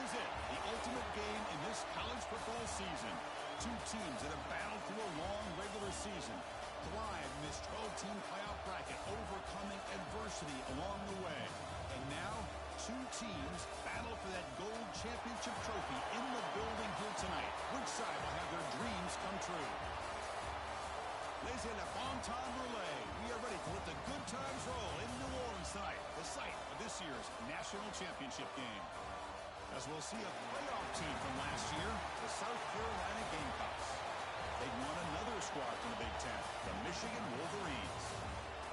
is it, the ultimate game in this college football season. Two teams that have battled through a long regular season, thrive in this 12-team playoff bracket, overcoming adversity along the way. And now, two teams battle for that gold championship trophy in the building here tonight. Which side will have their dreams come true? Laissez la bon temps brûler. We are ready to let the good times roll in New Orleans tonight, the site of this year's national championship game. As we'll see a playoff team from last year, the South Carolina Gamecocks. They've won another squad from the Big Ten, the Michigan Wolverines.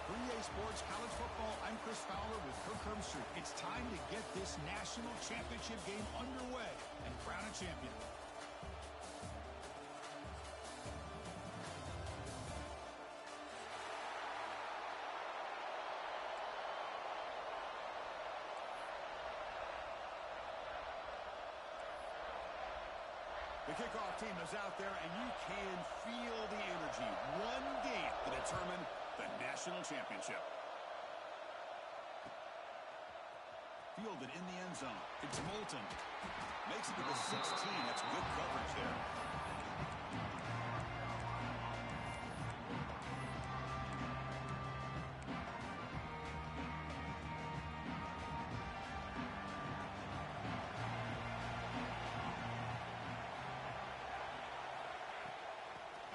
For EA Sports College Football, I'm Chris Fowler with Kirk Herbstreit. It's time to get this national championship game underway and crown a champion. The kickoff team is out there, and you can feel the energy. One game to determine the national championship. Fielded in the end zone. It's Moulton. Makes it to the 16. That's good coverage there.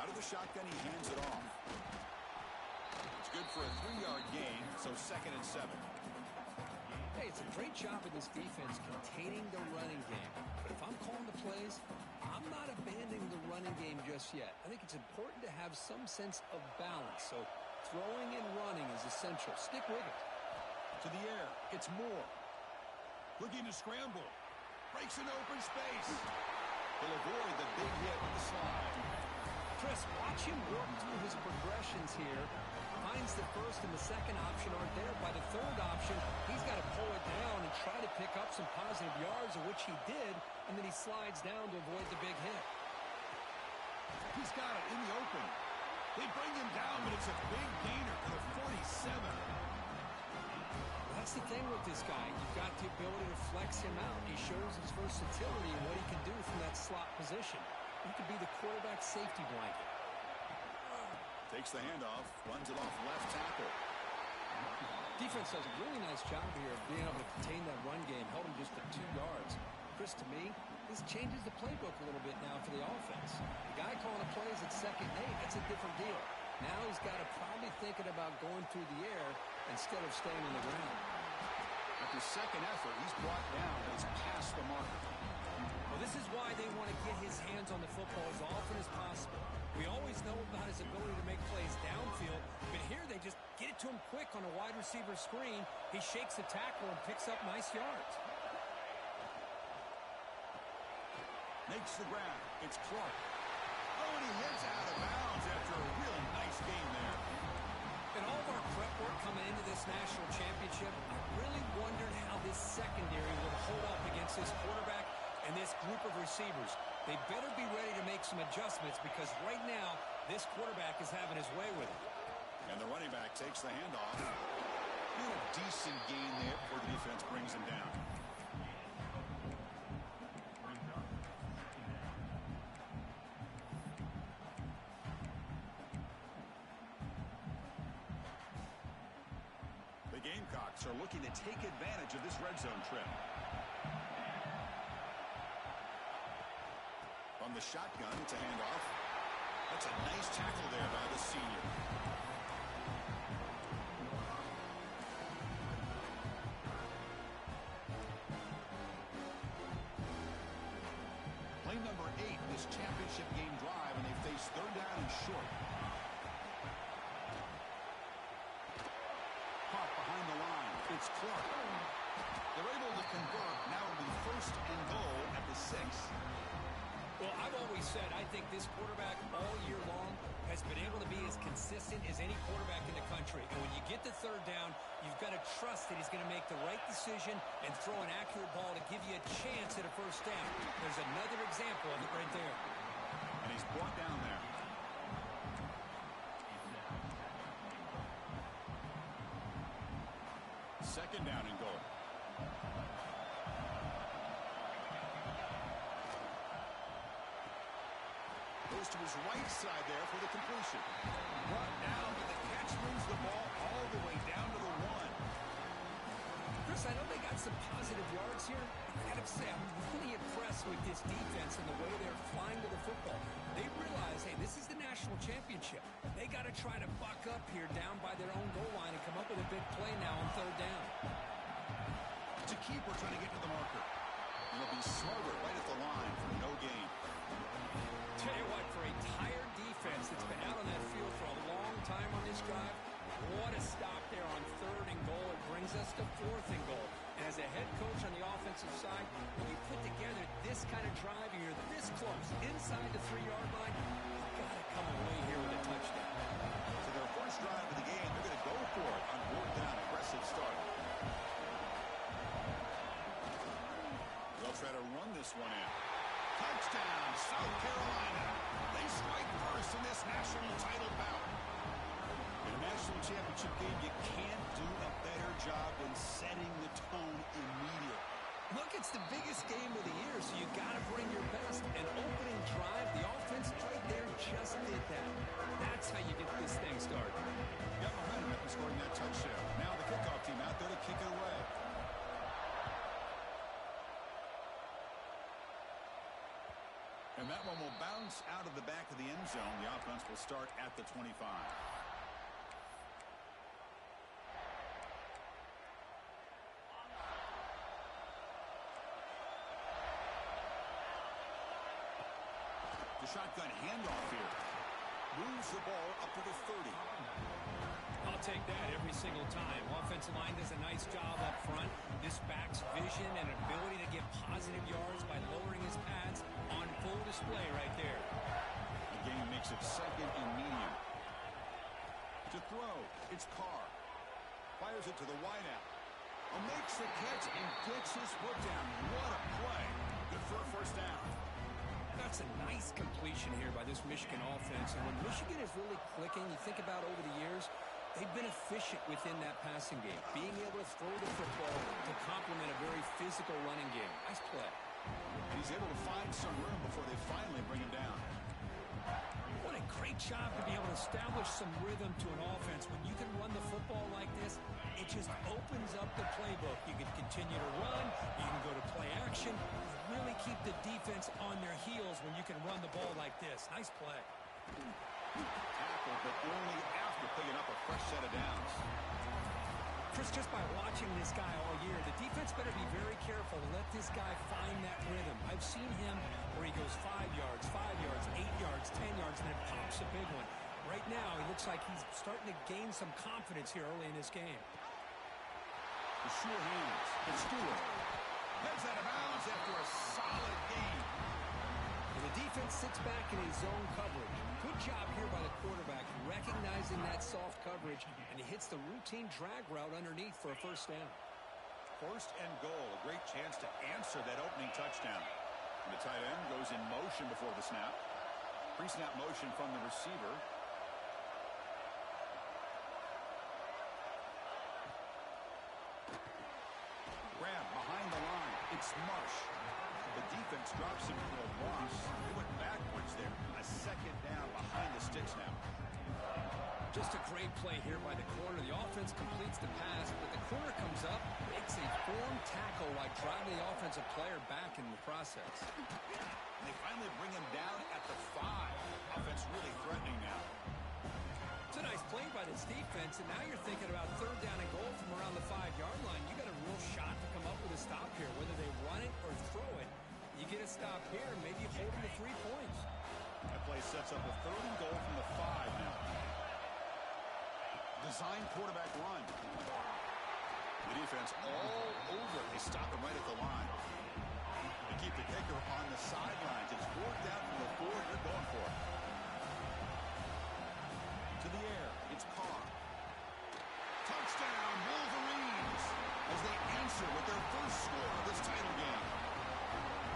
Out of the shotgun, he hands it off. It's good for a 3-yard gain, so 2nd and 7. Hey, it's a great job of this defense containing the running game. But if I'm calling the plays, I'm not abandoning the running game just yet. I think it's important to have some sense of balance. So throwing and running is essential. Stick with it. To the air, it's Moore. Looking to scramble. Breaks an open space. He'll avoid the big hit with the slide. Chris, watch him work through his progressions here. Finds the first and the second option aren't there. By the third option, he's got to pull it down and try to pick up some positive yards, of which he did, and then he slides down to avoid the big hit. He's got it in the open. They bring him down, but it's a big gainer for the 47. That's the thing with this guy. You've got the ability to flex him out. He shows his versatility and what he can do from that slot position. He could be the quarterback safety blanket. Takes the handoff, runs it off left tackle. Defense does a really nice job here of being able to contain that run game. Held him just to 2 yards. Chris, to me, this changes the playbook a little bit now for the offense. The guy calling the plays at 2nd and 8, that's a different deal. Now he's got to probably thinking about going through the air instead of staying on the ground. After second effort, he's brought down, but he's past the marker. Well, this is why they want to get his hands on the football as often as possible. We always know about his ability to make plays downfield, but here they just get it to him quick on a wide receiver screen. He shakes the tackle and picks up nice yards. Makes the grab. It's Clark. Oh, and he hits out of bounds after a really nice game there. In all of our prep work coming into this national championship, I really wondered how this secondary would hold up against this quarterback and this group of receivers. They better be ready to make some adjustments because right now, this quarterback is having his way with it. And the running back takes the handoff. Doing a decent gain there before the defense brings him down. The Gamecocks are looking to take advantage of this red zone trip. From the shotgun, it's a handoff. That's a nice tackle there by the senior. Play number 8 in this championship game drive, and they face 3rd down and short. Caught behind the line. It's Clark. They're able to convert. Now it'll be 1st and goal at the 6. Well, I've always said I think this quarterback all year long has been able to be as consistent as any quarterback in the country. And when you get to 3rd down, you've got to trust that he's going to make the right decision and throw an accurate ball to give you a chance at a 1st down. There's another example of it right there. And he's brought down there. Second down and goal. to his right side there for the completion. Brought down, but the catch moves the ball all the way down to the 1. Chris, I know they got some positive yards here. I gotta say, I'm really impressed with this defense and the way they're flying to the football. They realize, hey, this is the national championship. They got to try to buck up here down by their own goal line and come up with a big play now on 3rd down. To keep, we're trying to get to the marker. It'll be smarter right at the line for no gain. Tell you what, for a tired defense that's been out on that field for a long time on this drive, what a stop there on 3rd and goal. It brings us to 4th and goal. And as a head coach on the offensive side, when you put together this kind of drive, you're this close, inside the 3-yard line, you've got to come away here with a touchdown. So their first drive of the game, they're going to go for it on 4th down. Aggressive start. They'll try to run this one in. Touchdown, South Carolina. They strike first in this national title bout. In a national championship game, you can't do a better job than setting the tone immediately. Look, it's the biggest game of the year, so you got to bring your best. An opening drive, the offense right there just did that. That's how you get this thing started. Got momentum after scoring that touchdown. Now the kickoff team out there to kick it away. And that one will bounce out of the back of the end zone. The offense will start at the 25. The shotgun handoff here. Moves the ball up to the 30. I'll take that every single time. Offensive line does a nice job up front. This back's vision and ability to get positive yards by lowering his pads on full display right there. The game makes it 2nd and medium. To throw, it's Carr. Fires it to the wideout. Makes the catch and gets his foot down. What a play. Good for a first down. That's a nice completion here by this Michigan offense. And when Michigan is really clicking, you think about over the years, they've been efficient within that passing game, being able to throw the football to complement a very physical running game. Nice play. And he's able to find some room before they finally bring him down. What a great job to be able to establish some rhythm to an offense. When you can run the football like this, it just opens up the playbook. You can continue to run. You can go to play action. You really keep the defense on their heels when you can run the ball like this. Nice play. Tackle, but only after picking up a fresh set of downs. Chris, just by watching this guy all year, the defense better be very careful to let this guy find that rhythm. I've seen him where he goes 5 yards, 8 yards, 10 yards, and then pops a big one. Right now, he looks like he's starting to gain some confidence here early in this game. The sure hands. It's Stewart. Heads out of bounds after a solid game. And the defense sits back in his zone coverage. Good job here by the quarterback, recognizing that soft coverage, and he hits the routine drag route underneath for a first down. 1st and goal. A great chance to answer that opening touchdown. And the tight end goes in motion before the snap. Pre-snap motion from the receiver. Grab behind the line. It's Marsh. The defense drops him for a loss. They went backwards there. A 2nd down behind the sticks now. Just a great play here by the corner. The offense completes the pass, but the corner comes up, makes a formed tackle while driving the offensive player back in the process. And they finally bring him down at the 5. Offense really threatening now. It's a nice play by this defense, and now you're thinking about 3rd down and goal from around the 5-yard line. You got a real shot to come up with a stop here, whether they run it or throw it. You get a stop here, maybe hold them to 3 points. That play sets up a 3rd and goal from the 5 now. Design quarterback run. The defense all over. They stop him right at the line. They keep the kicker on the sidelines. It's 4th down from the 4. They're going for it. To the air. It's Carr. Touchdown, Wolverines, as they answer with their first score of this title game.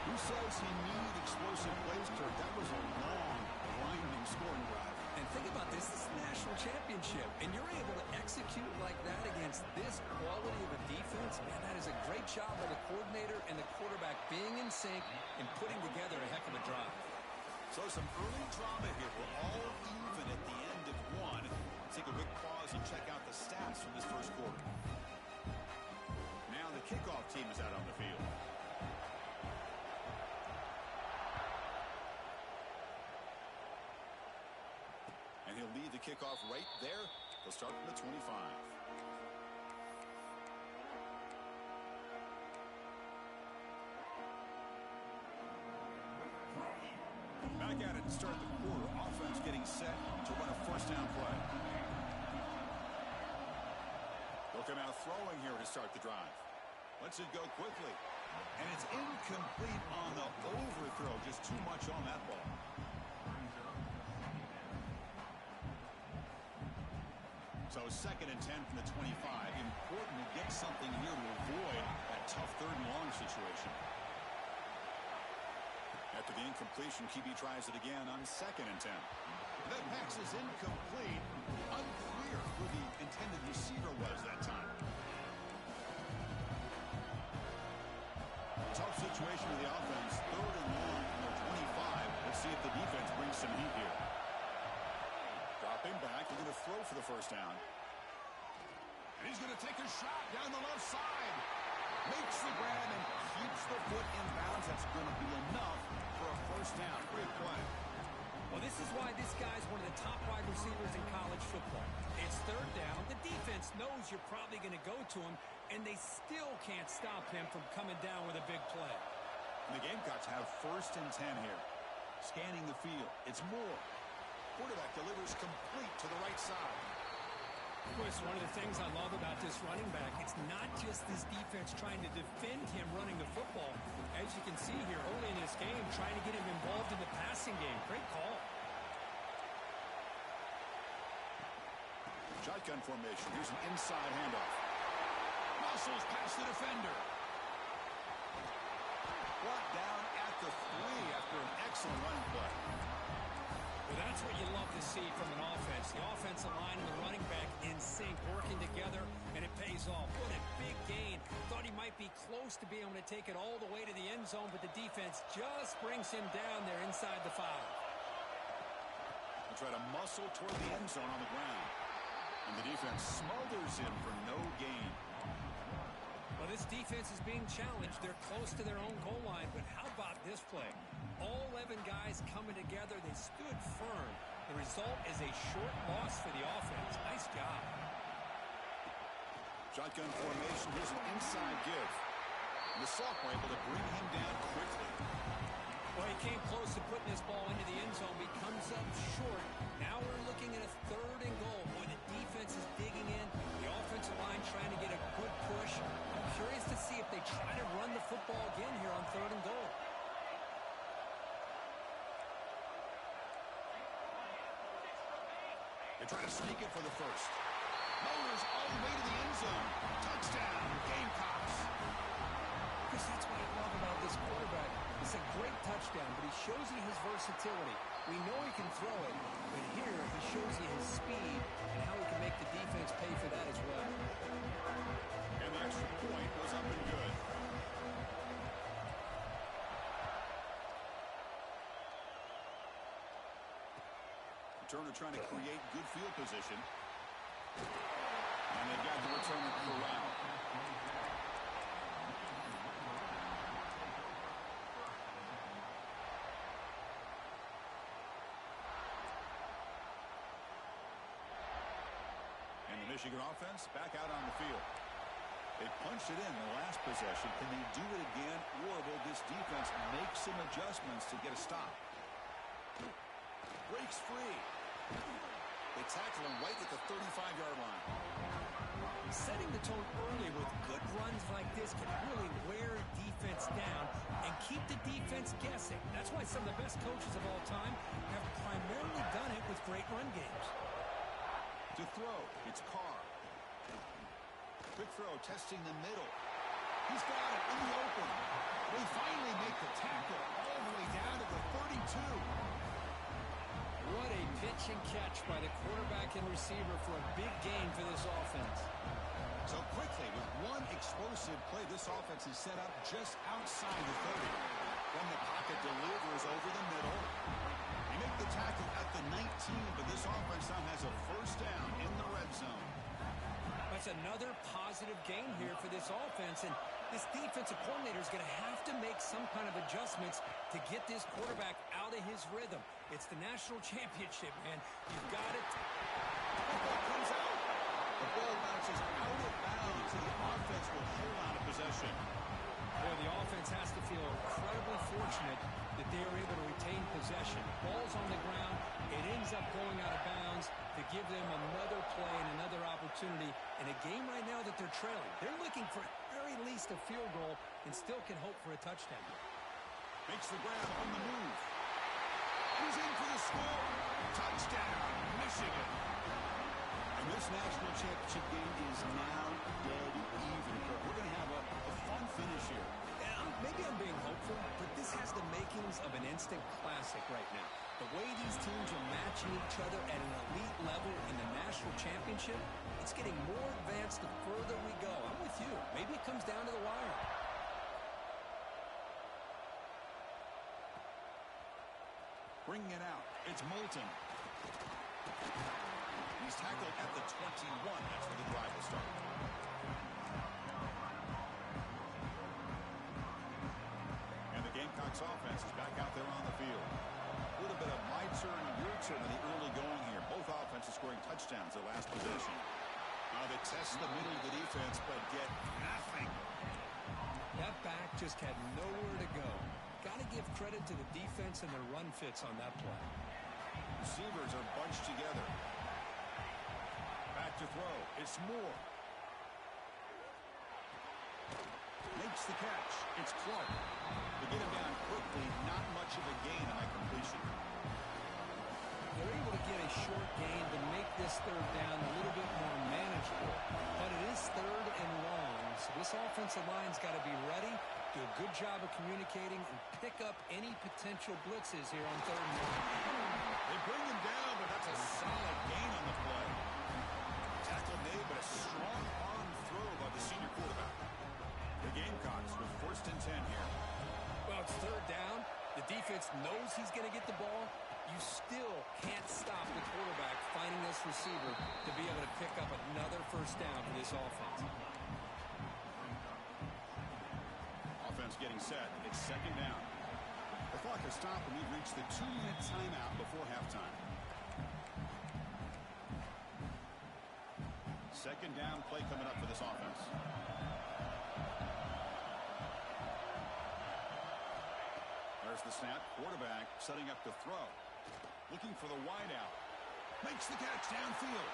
Who says he needed explosive plays, Kirk? That was a long, grinding scoring drive. And think about this. This is the national championship, and you're able to execute like that against this quality of a defense. Man, that is a great job by the coordinator and the quarterback being in sync and putting together a heck of a drive. So some early drama here. We're all even at the end of one. Take a quick pause and check out the stats from this first quarter. Now the kickoff team is out on the field. And he'll lead the kickoff right there. They'll start from the 25. Back at it to start the quarter. Offense getting set to run a first down play. They'll come out throwing here to start the drive. Lets it go quickly. And it's incomplete on the overthrow. Just too much on that ball. So 2nd and 10 from the 25. Important to get something here to avoid that tough 3rd and long situation. After the incompletion, QB tries it again on 2nd and 10. That pass is incomplete. Unclear who the intended receiver was that time. Tough situation with the offense. 3rd and long from the 25. Let's see if the defense brings some heat here. Dropping back. He's going to throw for the first down. And he's going to take a shot down the left side. Makes the grab and keeps the foot in bounds. That's going to be enough for a first down. Great play. Well, this is why this guy's one of the top wide receivers in college football. It's 3rd down. The defense knows you're probably going to go to him, and they still can't stop him from coming down with a big play. And the Gamecocks have 1st and 10 here. Scanning the field. It's Moore. Quarterback delivers complete to the right side. Chris, one of the things I love about this running back, it's not just this defense trying to defend him running the football. As you can see here early in this game, trying to get him involved in the passing game. Great call. Shotgun formation. Here's an inside handoff. Muscles past the defender. Brought down at the 3 after an excellent running play. Well, that's what you love to see from an offense. The offensive line and the running back in sync, working together, and it pays off. What a big gain. Thought he might be close to being able to take it all the way to the end zone, but the defense just brings him down there inside the 5. They try to muscle toward the end zone on the ground. And the defense smothers him for no gain. Well, this defense is being challenged. They're close to their own goal line, but how about this play? All 11 guys coming together. They stood firm. The result is a short loss for the offense. Nice job. Shotgun formation. Here's an inside give. And the sophomore able to bring him down quickly. Well, he came close to putting this ball into the end zone. He comes up short. Now we're looking at a 3rd and goal. Boy, the defense is digging in. The offensive line trying to get a good push. I'm curious to see if they try to run the football again here on 3rd and goal. They try to sneak it for the first. Motors all the way to the end zone. Touchdown, Gamecocks. Chris, that's what I love about this quarterback. It's a great touchdown, but he shows you his versatility. We know he can throw it, but here he shows you his speed and how he can make the defense pay for that as well. And the extra point was up and good. Returner trying to create good field position. And they've got the returner corralled. And the Michigan offense back out on the field. They punched it in the last possession. Can they do it again, or will this defense make some adjustments to get a stop? Breaks free. They tackle him right at the 35-yard line. Setting the tone early with good runs like this can really wear defense down and keep the defense guessing. That's why some of the best coaches of all time have primarily done it with great run games. To throw, it's Carr. Quick throw, testing the middle. He's got it in the open. They finally make the tackle all the way down to the 32. What a pitch and catch by the quarterback and receiver for a big gain for this offense. So quickly, with one explosive play, this offense is set up just outside the 30. From the pocket, delivers over the middle. the tackle at the 19, but this offense now has a first down in the red zone. That's another positive gain here for this offense, and this defensive coordinator is going to have to make some kind of adjustments to get this quarterback out of his rhythm. It's the national championship, man. You've got it. Football comes out. The ball bounces out of bounds, and the offense will hold on to possession. Boy, the offense has to feel incredibly fortunate that they are able to retain possession. Ball's on the ground. It ends up going out of bounds to give them another play and another opportunity in a game right now that they're trailing. They're looking for at very least a field goal and still can hope for a touchdown. Makes the grab on the move. He's in for the score. Touchdown, Michigan. And this national championship game is now dead even. We're going to have a fun finish here. Maybe I'm being hopeful, but this has the makings of an instant classic right now. The way these teams are matching each other at an elite level in the national championship, it's getting more advanced the further we go. I'm with you. Maybe it comes down to the wire. Bringing it out. It's Moulton. He's tackled at the 21. That's where the drive will start. And the Gamecocks offense is back out there on the field. A little bit of my turn, your turn in the early going here. Both offenses scoring touchdowns their last possession. They test the middle of the defense, but get nothing. That back just had nowhere to go. Got to give credit to the defense and their run fits on that play. Receivers are bunched together. Back to throw. It's Moore. Makes the catch. It's Clark. They get him down quickly. Not much of a gain on that completion. They're able to get a short gain to make this third down a little bit more manageable. But it is third and long, so this offensive line's got to be ready, do a good job of communicating, and pick up any potential blitzes here on third and long. They bring him down, but that's a solid gain on the play. Tackle made, but a strong arm throw by the senior quarterback. The Gamecocks with first and 10 here. Well, it's third down. The defense knows he's going to get the ball. You still can't stop the quarterback finding this receiver to be able to pick up another first down for this offense. Offense getting set. It's second down. The clock has stopped, and we've reached the 2-minute timeout before halftime. Second down play coming up for this offense. There's the snap. Quarterback setting up to throw. Looking for the wideout. Makes the catch downfield.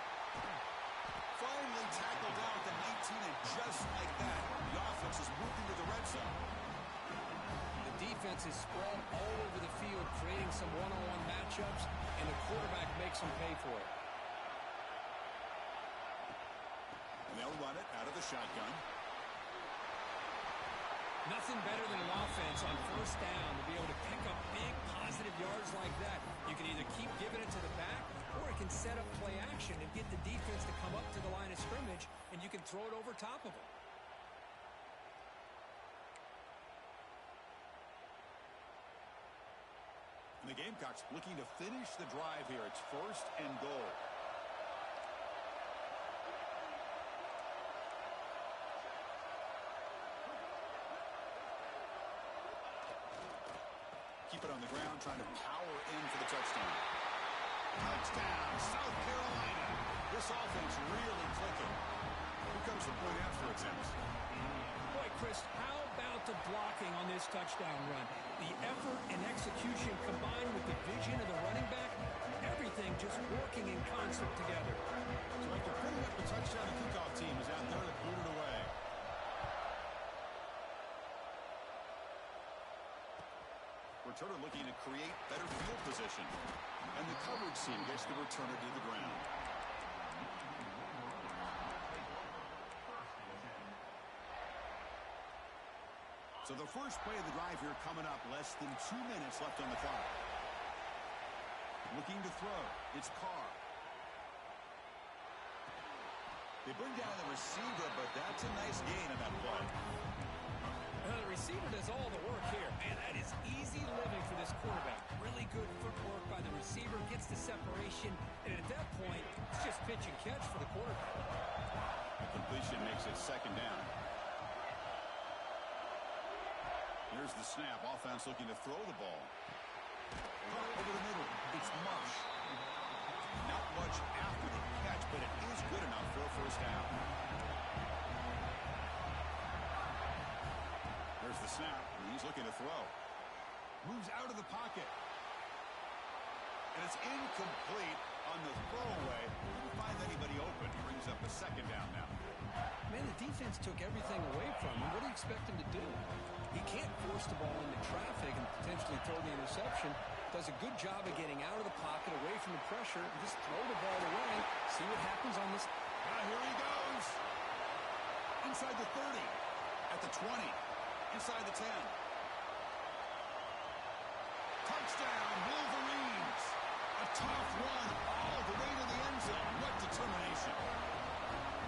Finally tackled down at the 19, and just like that, the offense is moved into the red zone. The defense is spread all over the field, creating some one-on-one matchups, and the quarterback makes them pay for it. And they'll run it out of the shotgun. Nothing better than an offense on first down to be able to pick up big positive yards like that. You can either keep giving it to the back, or it can set up play action and get the defense to come up to the line of scrimmage, and you can throw it over top of them. And the Gamecocks looking to finish the drive here. It's first and goal. Keep it on the ground, trying to power in for the touchdown. Touchdown, South Carolina. This offense really clicking. Here comes the point after attempts. Boy, Chris, how about the blocking on this touchdown run? The effort and execution combined with the vision of the running back, everything just working in concert together. So after putting up the touchdown, the kickoff team is out there to boot it away. Returner looking to create better field position. And the coverage team gets the returner to the ground. So the first play of the drive here coming up. Less than 2 minutes left on the clock. Looking to throw. It's Carr. They bring down the receiver, but that's a nice gain on that play. The receiver does all the work here. Man, that is easy living for this quarterback. Really good footwork by the receiver, gets the separation, and at that point, it's just pitch and catch for the quarterback. The completion makes it second down. Here's the snap. Offense looking to throw the ball. Over the middle. It's mush. Not much after the catch, but it is good enough for a first down. There's the snap, and he's looking to throw. Moves out of the pocket. And it's incomplete on the throwaway. Didn't find anybody open. He brings up a second down now. Man, the defense took everything away from him. What do you expect him to do? He can't force the ball into traffic and potentially throw the interception. Does a good job of getting out of the pocket, away from the pressure, and just throw the ball away. See what happens on this. Here he goes. Inside the 30. At the 20. Inside the 10. Touchdown, Wolverines. A tough run all the way to the end zone. What determination.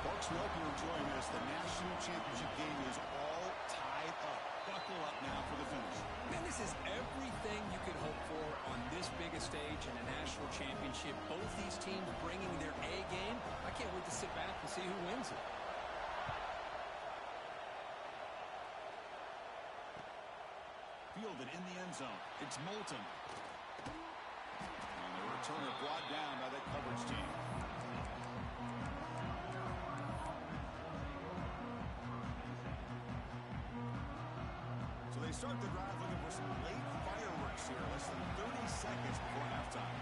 Folks, we hope you're enjoying this. The national championship game is all tied up. Buckle up now for the finish. Man, this is everything you could hope for on this big a stage in a national championship. Both these teams bringing their A game. I can't wait to sit back and see who wins it. Fielded in the end zone. It's Moulton. And the returner brought down by that coverage team. So they start the drive looking for some late fireworks here. Less than 30 seconds before halftime.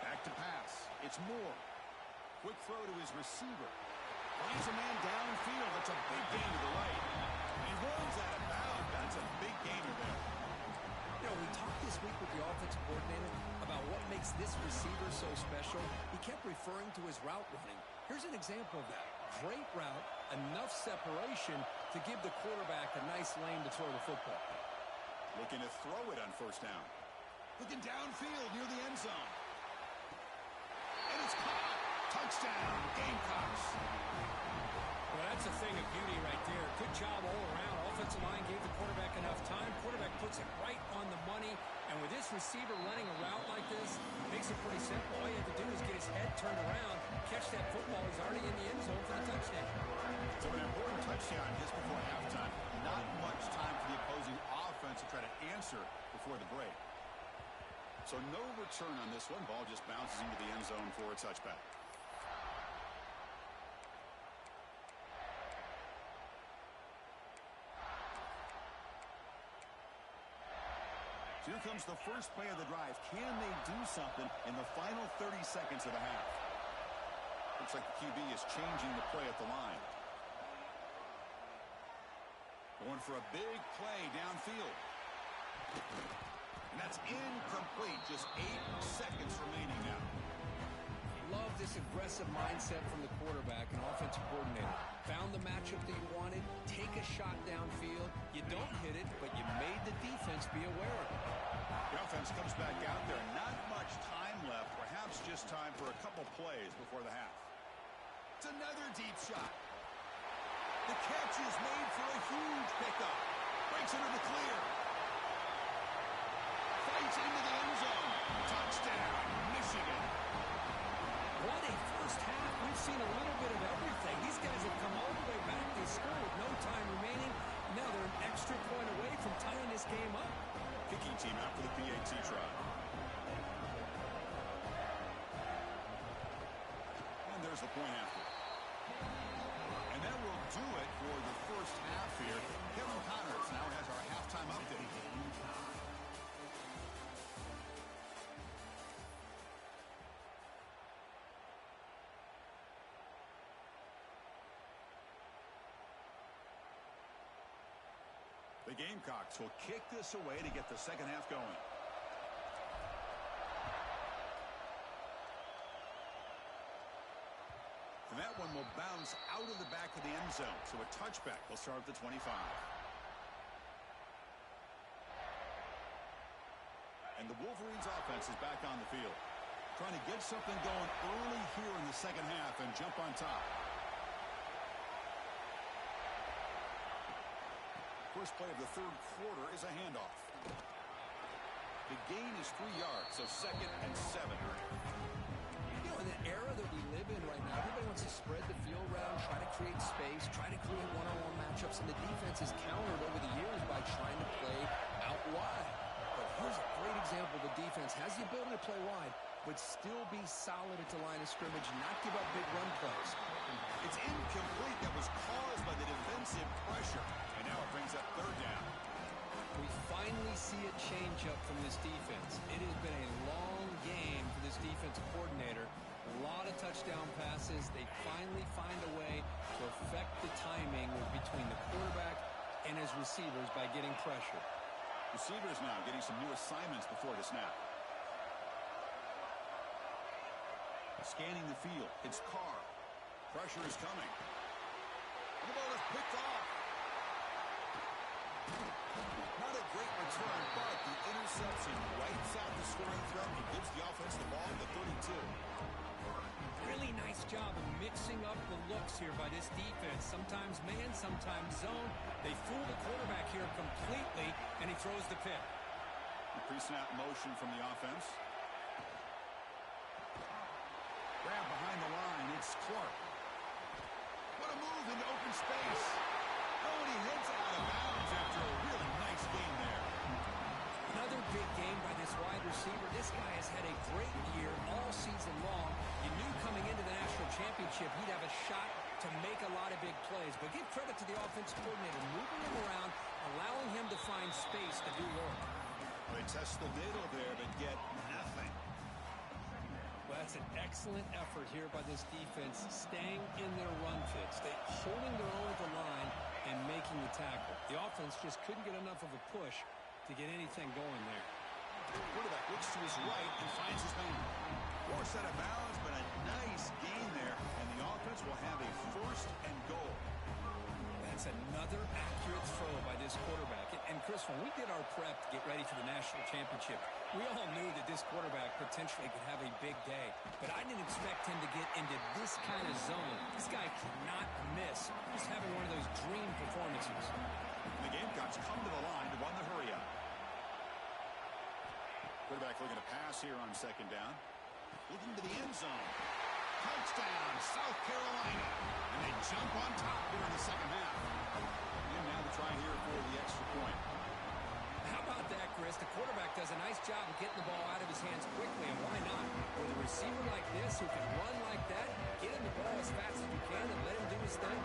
Back to pass. It's Moore. Quick throw to his receiver. Finds a man downfield. That's a big gain to the right. He runs out of bounds. That's a big gainer there. You know, we talked this week with the offensive coordinator about what makes this receiver so special. He kept referring to his route running. Here's an example of that. Great route, enough separation to give the quarterback a nice lane to throw the football. Looking to throw it on first down. Looking downfield near the end zone. And it's caught. Touchdown, Gamecocks. Well, that's a thing of beauty right there. Good job all around. Offensive line gave the quarterback enough time. Quarterback puts it right on the money. And with this receiver running a route like this, it makes it pretty simple. All you have to do is get his head turned around, catch that football. He's already in the end zone for the touchdown. So an important touchdown just before halftime. Not much time for the opposing offense to try to answer before the break. So no return on this one. Ball just bounces into the end zone for a touchback. Here comes the first play of the drive. Can they do something in the final 30 seconds of the half? Looks like the QB is changing the play at the line. Going for a big play downfield. And that's incomplete. Just 8 seconds remaining now. Love this aggressive mindset from the quarterback and offensive coordinator. Found the matchup that you wanted. Take a shot downfield. You don't hit it, but you made the defense be aware of it. The offense comes back out there. Not much time left. Perhaps just time for a couple plays before the half. It's another deep shot. The catch is made for a huge pickup. Breaks into the clear. Fights into the end zone. Touchdown, Michigan. What a first half. We've seen a little bit of everything. These guys have come all the way back. They score with no time remaining. Now they're an extra point away from tying this game up. Kicking team out for the PAT try. And there's the point after. And that will do it for the first half here. Kevin Connors now has our halftime update. The Gamecocks will kick this away to get the second half going. And that one will bounce out of the back of the end zone. So a touchback will start at the 25. And the Wolverines offense is back on the field. Trying to get something going early here in the second half and jump on top. first play of the third quarter is a handoff. The gain is 3 yards, so 2nd and 7. You know, in the era that we live in right now, everybody wants to spread the field around, try to create space, try to create one-on-one matchups, and the defense has countered over the years by trying to play out wide. But here's a great example. The defense has the ability to play wide, but still be solid at the line of scrimmage, not give up big run plays. It's incomplete. That was caused by the defensive pressure. And now it brings up 3rd down. We finally see a change-up from this defense. It has been a long game for this defensive coordinator. A lot of touchdown passes. They finally find a way to affect the timing between the quarterback and his receivers by getting pressure. Receivers now getting some new assignments before the snap. Scanning the field. It's Carr. Pressure is coming. The ball is picked off. Not a great return, but the interception wipes out the scoring threat and gives the offense the ball at the 32. Really nice job of mixing up the looks here by this defense. Sometimes man, sometimes zone. They fool the quarterback here completely, and he throws the pick. The pre-snap motion from the offense. Grab behind the line. It's Clark. What a move into open space. Oh, and he heads out of bounds after a really nice game there. Another big game by this wide receiver. This guy has had a great year all season long. You knew coming into the national championship he'd have a shot to make a lot of big plays. But give credit to the offensive coordinator, moving him around, allowing him to find space to do work. Well, they test the middle there, but get nothing. Well, that's an excellent effort here by this defense, staying in their run fits. They holding their own at the line and making the tackle. The offense just couldn't get enough of a push to get anything going there. The quarterback looks to his right and finds his man. Forced out of bounds, but a nice gain there, and the offense will have a 1st and goal. That's another accurate throw by this quarterback. And Chris, when we did our prep to get ready for the national championship, we all knew that this quarterback potentially could have a big day. But I didn't expect him to get into this kind of zone. This guy cannot miss. He's having one of those dream performances. And the Gamecocks come to the line to run the hurry up. Quarterback looking to pass here on 2nd down. Looking to the end zone. Touchdown, South Carolina. And they jump on top here in the 2nd half. And now the try here for the extra point. How about that, Chris? The quarterback does a nice job of getting the ball out of his hands quickly, and why not? With a receiver like this who can run like that, get him the ball as fast as you can and let him do his thing.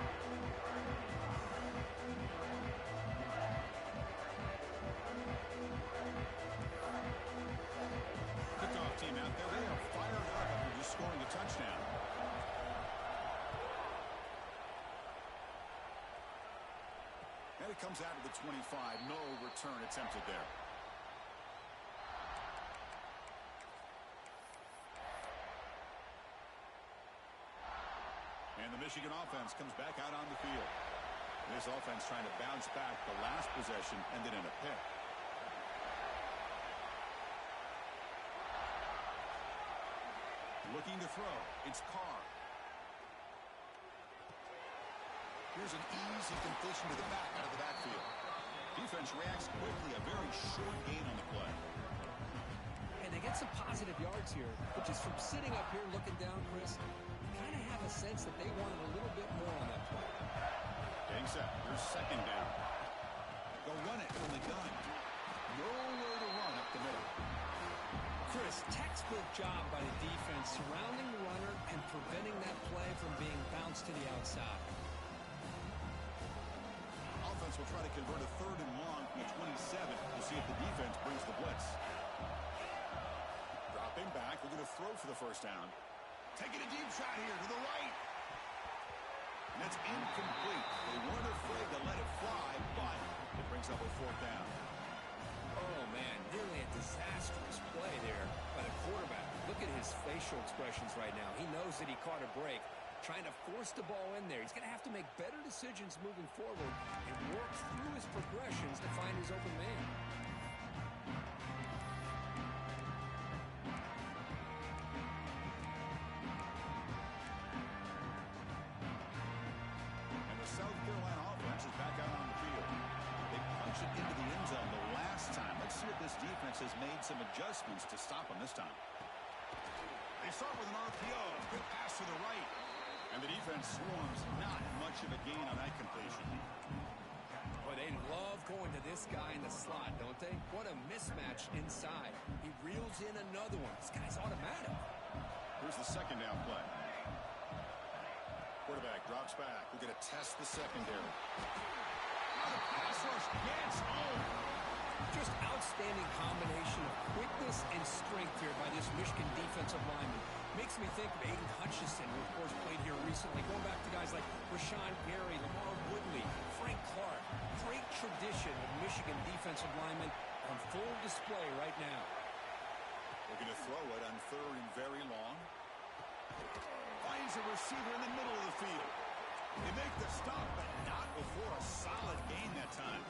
Kickoff team out there. They are fired up after just scoring a touchdown. And it comes out of the 25. No return attempted there. And the Michigan offense comes back out on the field. This offense trying to bounce back the last possession ended in a pick. Looking to throw. It's Carr. Here's an easy completion to the back out of the backfield. Defense reacts quickly. A very short gain on the play. And they get some positive yards here. But just from sitting up here looking down, Chris, you kind of have a sense that they wanted a little bit more on that play. Getting set. Here's 2nd down. Go run it from the gun. Nowhere to run up the middle. Chris, textbook job by the defense surrounding the runner and preventing that play from being bounced to the outside. Offense will try to convert a 3rd and long from the 27. We'll see if the defense brings the blitz. Dropping back, looking to throw for the 1st down. Taking a deep shot here to the right. And that's incomplete. They weren't afraid to let it fly, but it brings up a 4th down. Oh, man, nearly a disastrous play there by the quarterback. Look at his facial expressions right now. He knows that he caught a break, trying to force the ball in there. He's going to have to make better decisions moving forward and work through his progressions to find his open man. And the South Carolina offense is back out on the field. They zone the last time. Let's see if this defense has made some adjustments to stop him this time. They start with an RPO. Good pass to the right. And the defense swarms. Not much of a gain on that completion. Boy, they love going to this guy in the slot, don't they? What a mismatch inside. He reels in another one. This guy's automatic. Here's the second down play. Quarterback drops back. We're going to test the secondary. The pass rush gets home. Just outstanding combination of quickness and strength here by this Michigan defensive lineman. Makes me think of Aiden Hutchinson, who of course played here recently. Going back to guys like Rashawn Gary, Lamar Woodley, Frank Clark. Great tradition of Michigan defensive linemen on full display right now. Looking to throw it on third and very long. Finds a receiver in the middle of the field. They make the stop, but not before a solid gain that time.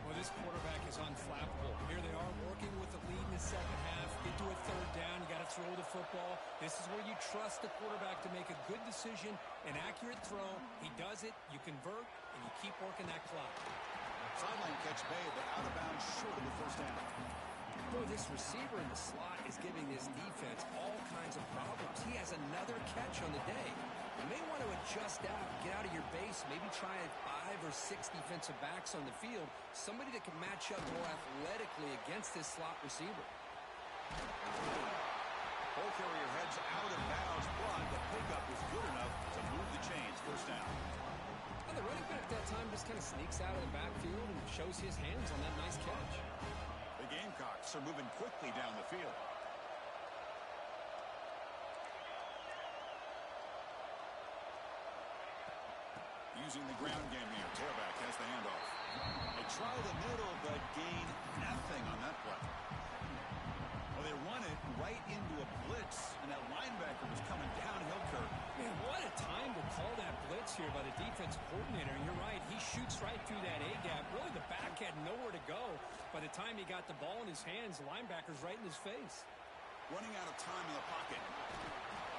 Well, this quarterback is unflappable. Here they are working with the lead in the second half. Get to a third down. You got to throw the football. This is where you trust the quarterback to make a good decision, an accurate throw. He does it, you convert, and you keep working that clock. Sideline catch made, but out of bounds short of the first down. Boy, this receiver in the slot is giving this defense all kinds of problems. He has another catch on the day. You may want to adjust out, get out of your base, maybe try 5 or 6 defensive backs on the field, somebody that can match up more athletically against this slot receiver. Ball carrier heads out of bounds, but the pickup was good enough to move the chains. First down. Well, the running back that time just kind of sneaks out of the backfield and shows his hands on that nice catch. The Gamecocks are moving quickly down the field. Using the ground game here. Tailback has the handoff. They try the middle, but gain nothing on that play. Well, they run it right into a blitz, and that linebacker was coming downhill, Kirk. Man, what a time to call that blitz here by the defensive coordinator. And you're right, he shoots right through that A-gap. Really, the back had nowhere to go. By the time he got the ball in his hands, the linebacker's right in his face. Running out of time in the pocket.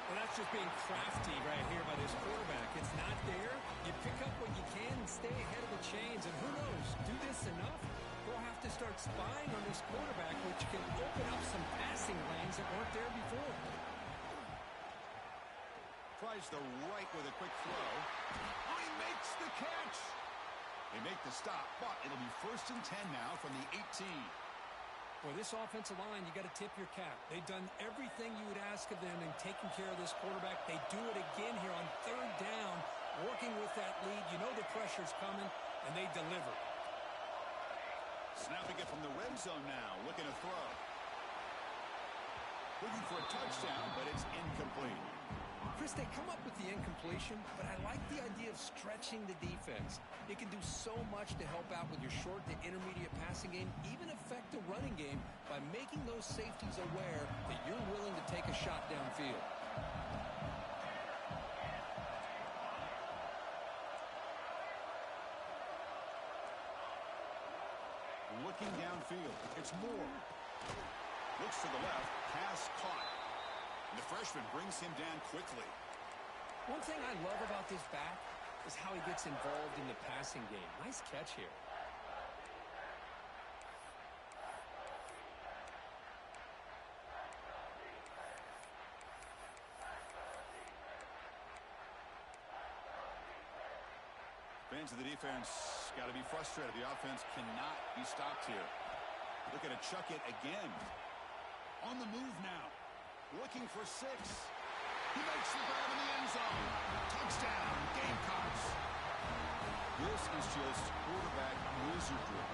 Well, that's just being crafty right here by this quarterback. It's not there. You pick up what you can and stay ahead of the chains. And who knows, do this enough, we'll have to start spying on this quarterback, which can open up some passing lanes that weren't there before. Tries the right with a quick throw. Oh, he makes the catch. They make the stop, but it'll be 1st and 10 now from the 18. Well, this offensive line, you got to tip your cap. They've done everything you would ask of them in taking care of this quarterback. They do it again here on third down, working with that lead. You know the pressure's coming, and they deliver. Snapping it from the red zone now, looking to throw. Looking for a touchdown, but it's incomplete. Chris, they come up with the incompletion, but I like the idea of stretching the defense. It can do so much to help out with your short to intermediate passing game, even affect the running game by making those safeties aware that you're willing to take a shot downfield. Looking downfield, it's Moore. Looks to the left, pass caught. And the freshman brings him down quickly. One thing I love about this back is how he gets involved in the passing game. Nice catch here. Fans of the defense got to be frustrated. The offense cannot be stopped here. Look at it, chuck it again. On the move now. Looking for 6. He makes the grab in the end zone. Touchdown, Gamecocks. This is just quarterback wizardry.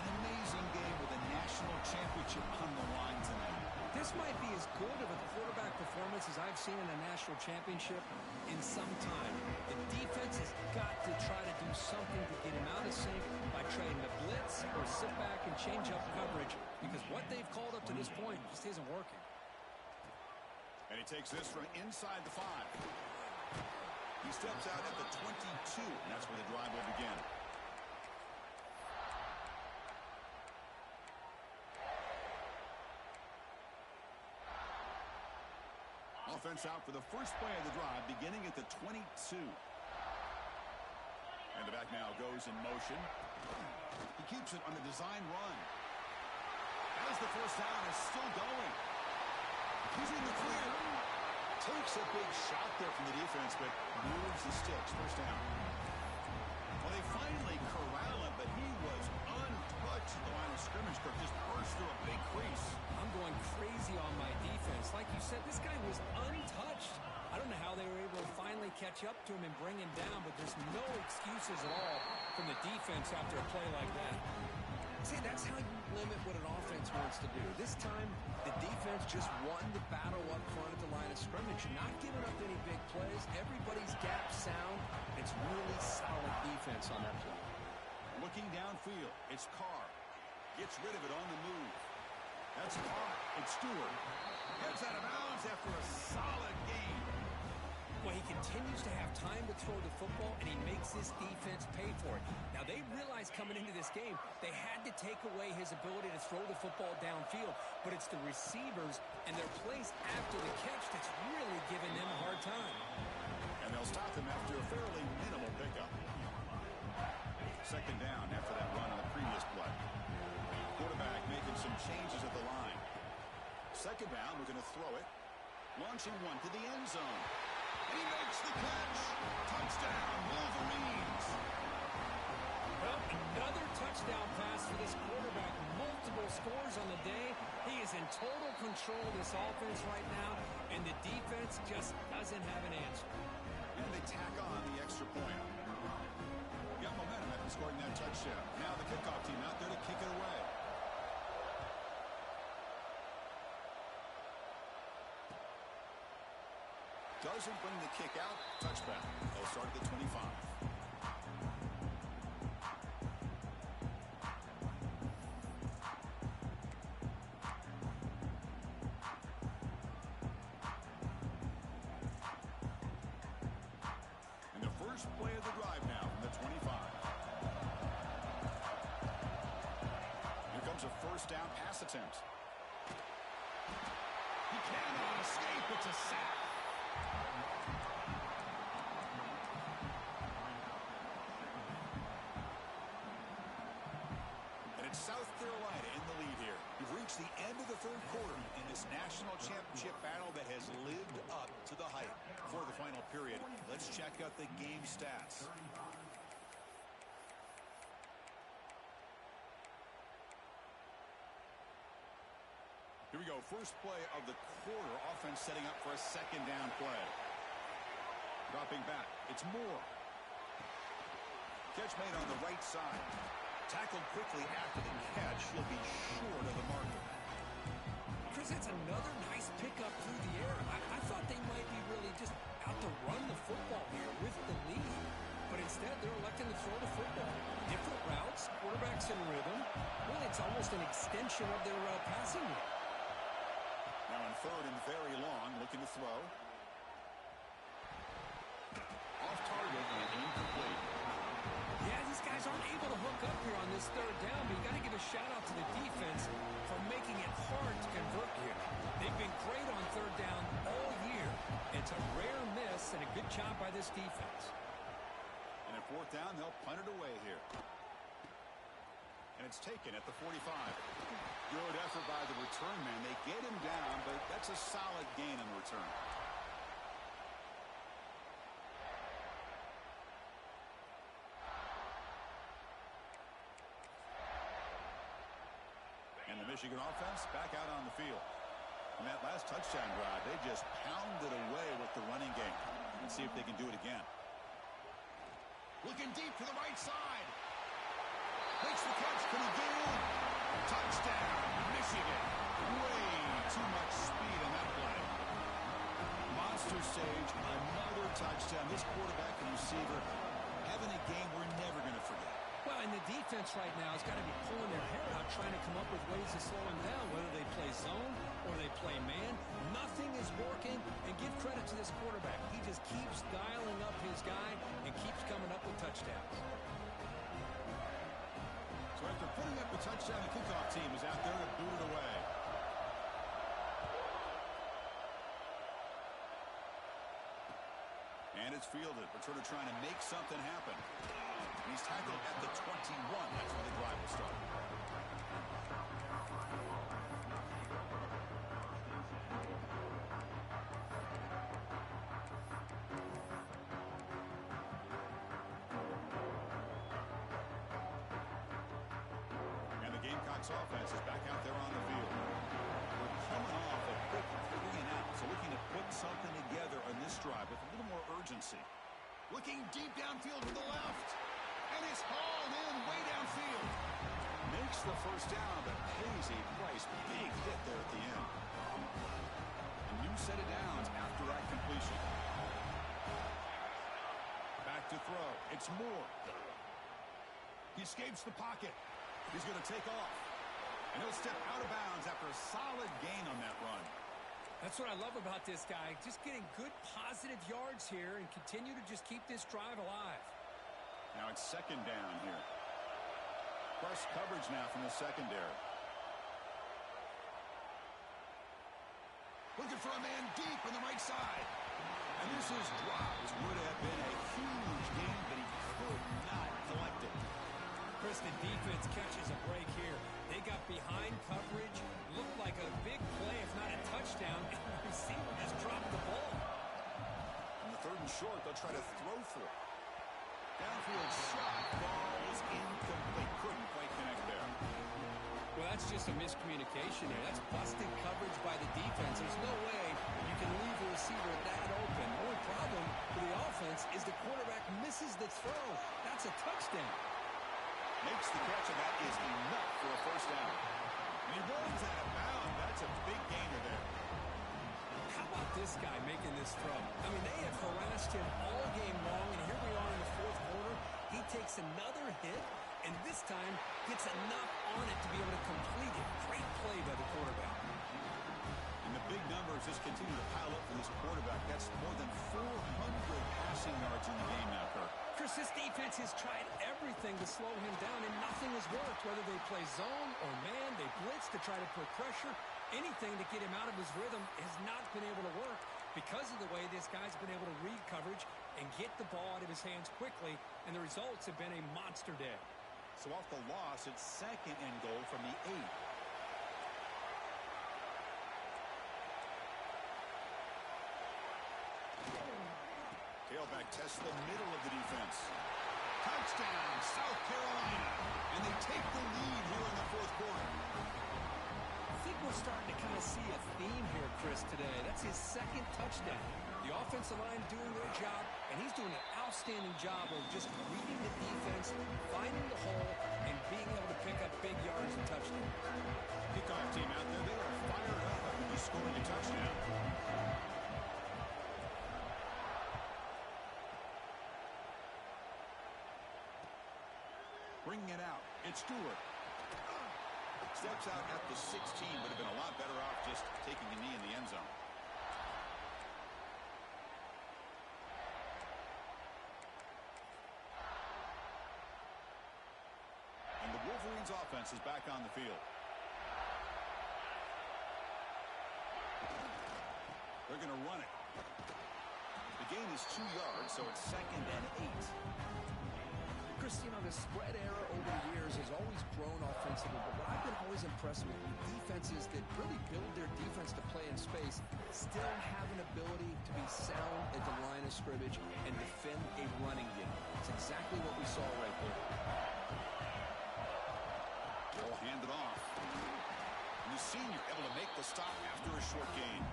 An amazing game with a national championship on the line tonight. This might be as good of a quarterback performance as I've seen in a national championship in some time. The defense has got to try to do something to get him out of sync by trying to blitz or sit back and change up coverage, because what they've called up to this point just isn't working. And he takes this from inside the 5. He steps out at the 22, and that's where the drive will begin. Offense out for the first play of the drive, beginning at the 22. And the back now goes in motion. He keeps it on a design run. As the first down is still going. He's in the clear. Takes a big shot there from the defense, but moves the sticks. First down. Well, they finally corral him, but he was untouched at the line of scrimmage. Just burst through a big crease. I'm going crazy on my defense. Like you said, this guy was untouched. I don't know how they were able to finally catch up to him and bring him down, but there's no excuses at all from the defense after a play like that. See, that's how you limit what an offense wants to do. This time, the defense just won the battle up front at the line of scrimmage, not giving up any big plays. Everybody's gap sound. It's really solid defense on that play. Looking downfield, it's Carr. Gets rid of it on the move. That's caught. It's Stewart. Heads out of bounds after a solid game. Well, he continues to have time to throw the football, and he makes his defense pay for it. Now, they realized coming into this game they had to take away his ability to throw the football downfield, but it's the receivers and their plays after the catch that's really giving them a hard time. And they'll stop him after a fairly minimal pickup. Second down after that run on the previous play. Quarterback making some changes at the line. Second down, we're going to throw it. Launching one to the end zone. He makes the catch. Touchdown, Wolverines. Well, another touchdown pass for this quarterback. Multiple scores on the day. He is in total control of this offense right now, and the defense just doesn't have an answer. And they tack on the extra point. Got momentum after scoring that touchdown. Now the kickoff team out there to kick it away. Doesn't bring the kick out. Touchback. They'll start at the 25. And the first play of the drive now from the 25. Here comes a first down pass attempt. He cannot escape. It's a sack. South Carolina in the lead here. We've reached the end of the third quarter in this national championship battle that has lived up to the hype. For the final period, let's check out the game stats. Here we go. First play of the quarter. Offense setting up for a second down play. Dropping back. It's Moore. Catch made on the right side. Tackled quickly after the catch. He'll be short of the marker. Chris, it's another nice pickup through the air. I thought they might be really just out to run the football here with the lead. But instead, they're electing to throw the football. Different routes, quarterbacks in rhythm. Really, it's almost an extension of their passing game. Now on third and very long, looking to throw. Off target and incomplete. Yeah, these guys aren't able to hook up here on this third down, but you got to give a shout-out to the defense for making it hard to convert here. They've been great on third down all year. It's a rare miss and a good job by this defense. And at fourth down, they'll punt it away here. And it's taken at the 45. Good effort by the return man. They get him down, but that's a solid gain on the return. And the Michigan offense back out on the field. And that last touchdown drive, they just pounded away with the running game. Let's see if they can do it again. Looking deep to the right side. Makes the catch. Can he get in? Touchdown, Michigan. Way too much speed on that play. Monster stage, another touchdown. This quarterback and receiver having a game we're never going to forget. Well, and the defense right now has got to be pulling their hair out, trying to come up with ways to slow him down, whether they play zone or they play man. Nothing is working, and give credit to this quarterback. He just keeps dialing up his guy and keeps coming up with touchdowns. So after putting up the touchdown, the kickoff team is out there to boot it away. And it's fielded. Returner trying to make something happen. He's tackled at the 21. That's where the drive will start. And the Gamecocks offense is back out there on the field. We're coming off a quick 3-and-out, so looking to put something together on this drive with a little more urgency. Looking deep downfield to the left. And it's hauled in way downfield. Makes the first down, but pays a price. Big hit there at the end. A new set of downs after that completion. Back to throw. It's Moore. He escapes the pocket. He's going to take off. And he'll step out of bounds after a solid gain on that run. That's what I love about this guy. Just getting good positive yards here and continue to just keep this drive alive. Now it's second down here. Press coverage now from the secondary. Looking for a man deep on the right side. And this is dropped. Would have been a huge gain, but he could not collect it. Chris, the defense catches a break here. They got behind coverage. Looked like a big play, if not a touchdown. And the receiver just dropped the ball. On the third and short, they'll try to throw for it. Downfield shot. Ball is incomplete. Couldn't quite connect there. Well, that's just a miscommunication here. That's busted coverage by the defense. There's no way you can leave a receiver that open. The only problem for the offense is the quarterback misses the throw. That's a touchdown. Makes the catch, and that is enough for a first down. And he runs out of bounds. That's a big gainer there. How about this guy making this throw? I mean, they have harassed him all game long, and here we are in the fourth quarter. He takes another hit, and this time gets enough on it to be able to complete it. Great play by the quarterback. And the big numbers just continue to pile up for this quarterback. That's more than 400 passing yards in the game now, Kirk. Chris, this defense has tried everything to slow him down, and nothing has worked. Whether they play zone or man, they blitz to try to put pressure. Anything to get him out of his rhythm has not been able to work because of the way this guy's been able to read coverage and get the ball out of his hands quickly, and the results have been a monster day. So off the loss, it's second and goal from the 8. Tailback tests the middle of the defense. Touchdown, South Carolina. And they take the lead here in the fourth quarter. I think we're starting to kind of see a theme here, Chris, today. That's his second touchdown. The offensive line doing their job, and he's doing an outstanding job of just reading the defense, finding the hole, and being able to pick up big yards and touchdowns. Kickoff team out there, they are fired up after just scoring a touchdown. Bringing it out, it's Stewart. Steps out at the 16, would have been a lot better off just taking a knee in the end zone. And the Wolverines offense is back on the field. They're going to run it. The gain is 2 yards, so it's second and 8. Chris, you know, the spread era over the years has always grown offensively, but what I've been always impressed with defenses that really build their defense to play in space still have an ability to be sound at the line of scrimmage and defend a running game. It's exactly what we saw right there. Ball handed off. And the senior able to make the stop after a short gain.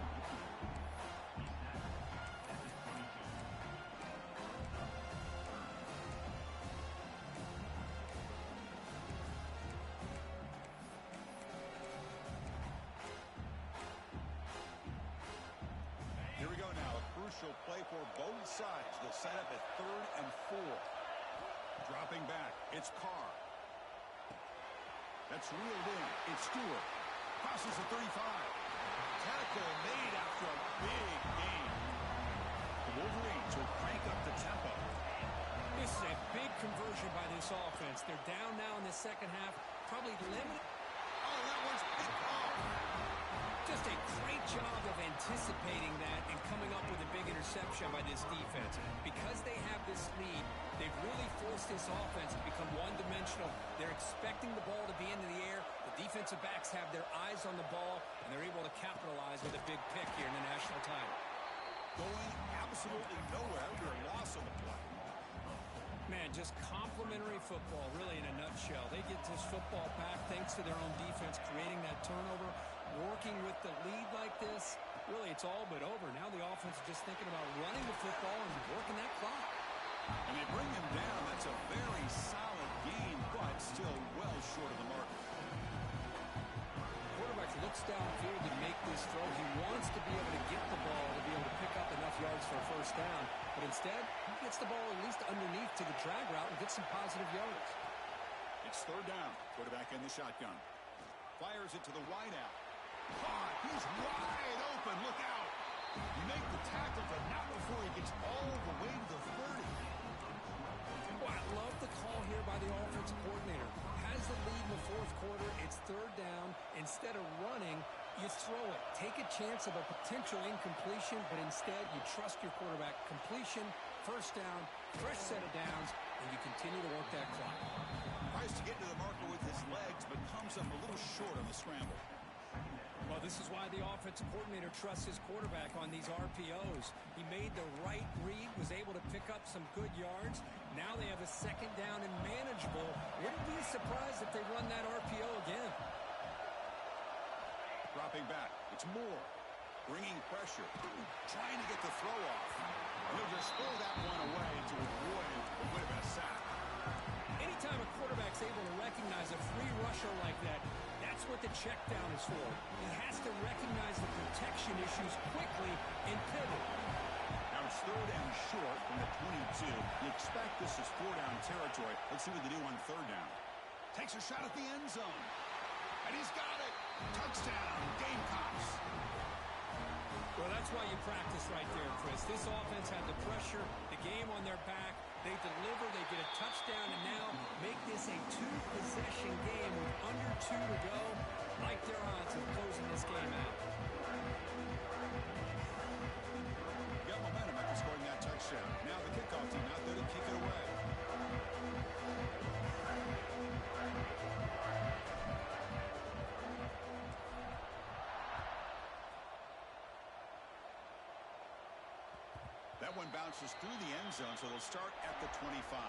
Here we go now, a crucial play for both sides. They'll set up at 3rd and 4. Dropping back, it's Carr. That's reeled in, it's Stewart. Crosses the 35. Tackle made after a big gain. The Wolverines will crank up the tempo. This is a big conversion by this offense. They're down now in the second half, probably limited. Oh, that one's picked off. Just a great job of anticipating that and coming up with a big interception. perception by this defense. Because they have this lead, they've really forced this offense to become one-dimensional. They're expecting the ball to be into the air. The defensive backs have their eyes on the ball, and they're able to capitalize with a big pick here in the national title. Going absolutely nowhere after a loss on the play. Man, just complimentary football, really, in a nutshell. They get this football back thanks to their own defense, creating that turnover, working with the lead like this. Really, it's all but over. Now the offense is just thinking about running the football and working that clock. And they bring him down. That's a very solid gain, but still well short of the mark. Quarterback looks downfield to make this throw. He wants to be able to get the ball to be able to pick up enough yards for a first down. But instead, he gets the ball at least underneath to the drag route and gets some positive yards. It's third down. Quarterback in the shotgun. Fires it to the wideout. Caught. He's wide open. Look out. You make the tackle, but not before he gets all the way to the 30. Well, I love the call here by the offensive coordinator. Has the lead in the fourth quarter. It's third down. Instead of running, you throw it. Take a chance of a potential incompletion, but instead you trust your quarterback. Completion, first down, fresh set of downs, and you continue to work that clock. Tries to get to the marker with his legs, but comes up a little short on the scramble. Well, this is why the offensive coordinator trusts his quarterback on these RPOs. He made the right read, was able to pick up some good yards. Now they have a second down and manageable. Wouldn't be surprised if they run that RPO again. Dropping back. It's Moore. Bringing pressure. Trying to get the throw off. And he'll just throw that one away to avoid a bit of a sack. Anytime a quarterback's able to recognize a free rusher like that, that's what the check down is for. He has to recognize the protection issues quickly and pivot. Now it's third and short from the 22. You expect this is four-down territory. Let's see what they do on third down. Takes a shot at the end zone. And he's got it. Touchdown, Gamecocks. Well, that's why you practice right there, Chris. This offense had the pressure, the game on their back. They deliver, they get a touchdown, and now make this a two-possession game with under 2 to go. Like their odds of closing this game out. Got momentum after scoring that touchdown. Now the kickoff team out there to kick it away. That one bounces through the end zone, so they'll start at the 25.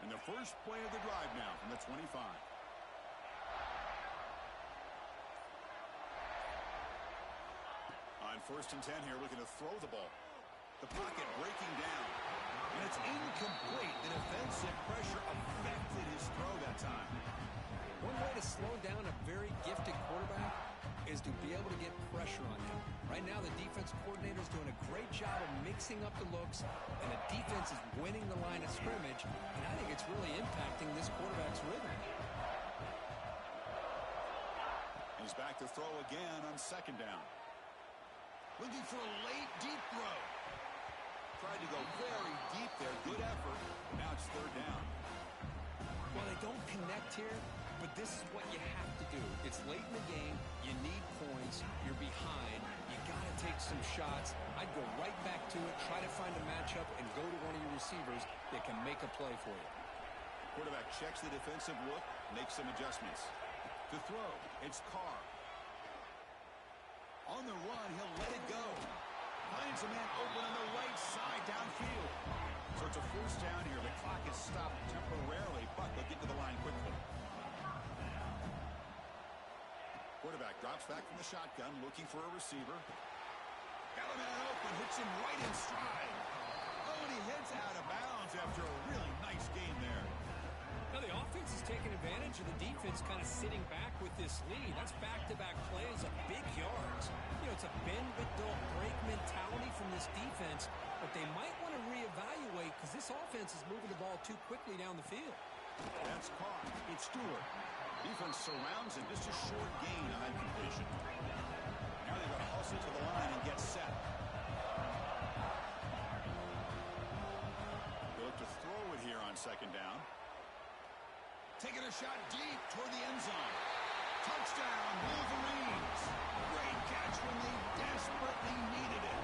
And the first play of the drive now from the 25. On 1st and 10 here, looking to throw the ball. The pocket breaking down. And it's incomplete. The defensive pressure affected his throw that time. One way to slow down a very gifted quarterback is to be able to get pressure on him. Right now, the defense coordinator is doing a great job of mixing up the looks, and the defense is winning the line of scrimmage, and I think it's really impacting this quarterback's rhythm. He's back to throw again on second down. Looking for a late, deep throw. Tried to go very deep there. Good effort. Now it's third down. Well, they don't connect here, but this is what you have to do. It's late in the game. You need points. You're behind. You got to take some shots. I'd go right back to it, try to find a matchup, and go to one of your receivers that can make a play for you. Quarterback checks the defensive look, makes some adjustments. To throw, it's Carr. On the run, he'll let it go. Finds a man open on the right side downfield. So it's a first down here. The clock is stopped temporarily, but they'll get to the line quickly. Quarterback drops back from the shotgun, looking for a receiver. Got a man open, hits him right in stride. Oh, and he heads out of bounds after a really nice game there. Now the offense is taking advantage of the defense kind of sitting back with this lead. That's back-to-back plays of big yards. You know, it's a bend-but-don't-break mentality from this defense, but they might want to reevaluate because this offense is moving the ball too quickly down the field. That's caught. It's Stewart. Defense surrounds him. Just a short gain on that completion. Now they've got to hustle to the line and get set. Taking a shot deep toward the end zone. Touchdown, Wolverines. Great catch when they desperately needed it.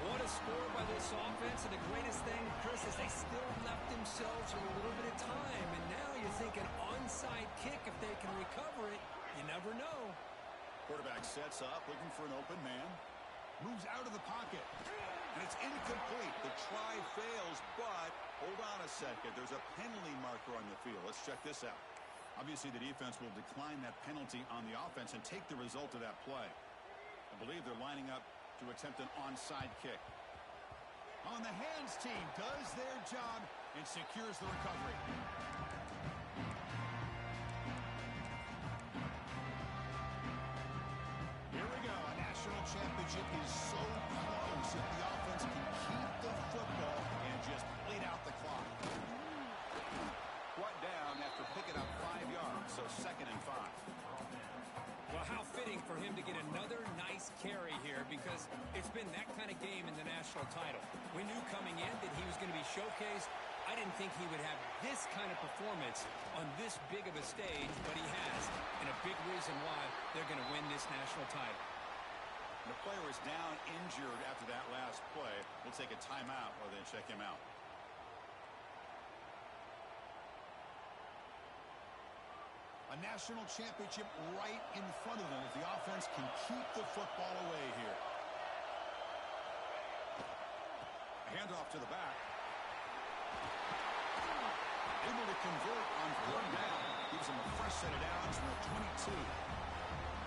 What a score by this offense, and the greatest thing, Chris, is they still left themselves with a little bit of time, and now you're thinking onside kick if they can recover it. You never know. Quarterback sets up, looking for an open man. Moves out of the pocket. And it's incomplete. The try fails, but hold on a second. There's a penalty marker on the field. Let's check this out. Obviously, the defense will decline that penalty on the offense and take the result of that play. I believe they're lining up to attempt an onside kick. On the hands team does their job and secures the recovery. Here we go. A national championship is so close if the offense can keep the football and just bleed out the clock. Brought down after picking up 5 yards, so 2nd and 5. Well, how fitting for him to get another nice carry here, because it's been that kind of game in the national title. We knew coming in that he was going to be showcased. I didn't think he would have this kind of performance on this big of a stage, but he has, and a big reason why they're going to win this national title. The player is down injured after that last play. We'll take a timeout or then check him out. A national championship right in front of them if the offense can keep the football away here. A handoff to the back. Able to convert on 3rd down. Gives them a fresh set of downs from the 22.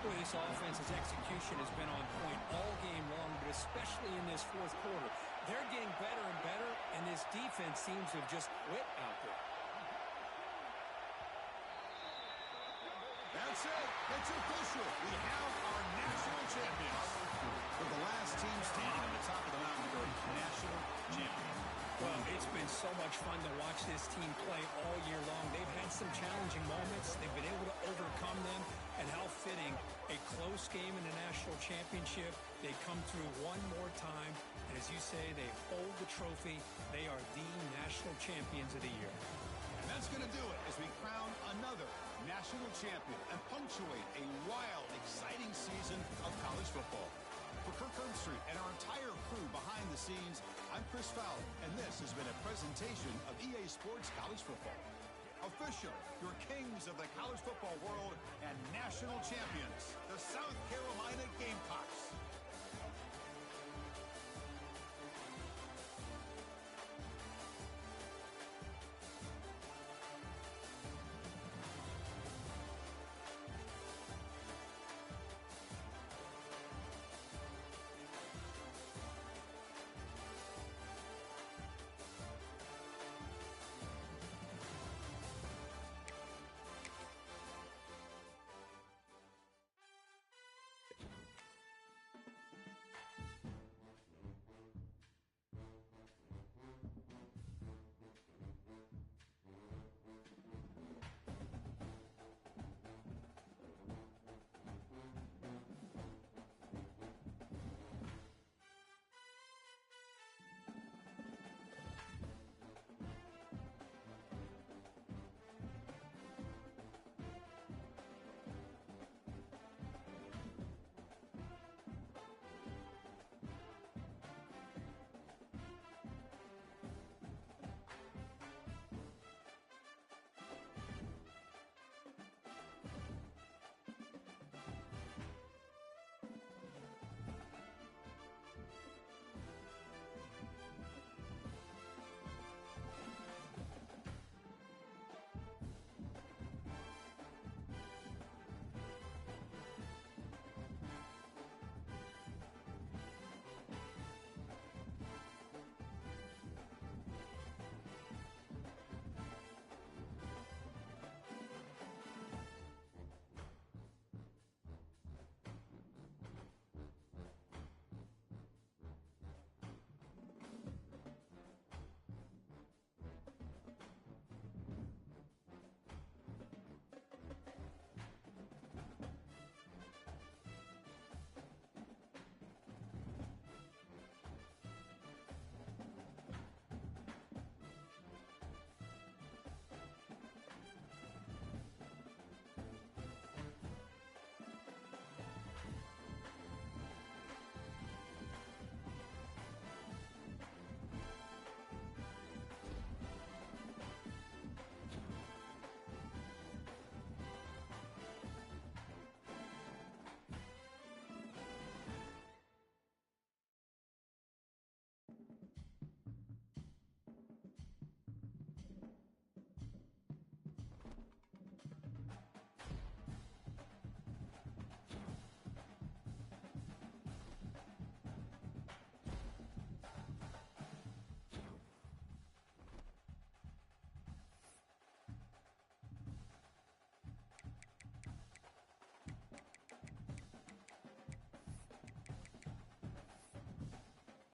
Boy, this offense's execution has been on point all game long, but especially in this 4th quarter. They're getting better and better, and this defense seems to have just quit out there. That's it. It's official. We have our national champions. For the last team standing on the top of the mountain, our national champions. Well, it's been so much fun to watch this team play all year long. They've had some challenging moments. They've been able to overcome them. And how fitting, a close game in the national championship. They come through one more time. And as you say, they hold the trophy. They are the national champions of the year. And that's going to do it as we crown another national champion and punctuate a wild, exciting season of college football. For Kirk Herbstreit and our entire crew behind the scenes, I'm Chris Fowler, and this has been a presentation of EA Sports College Football. Official, your kings of the college football world and national champions, the South Carolina Gamecocks.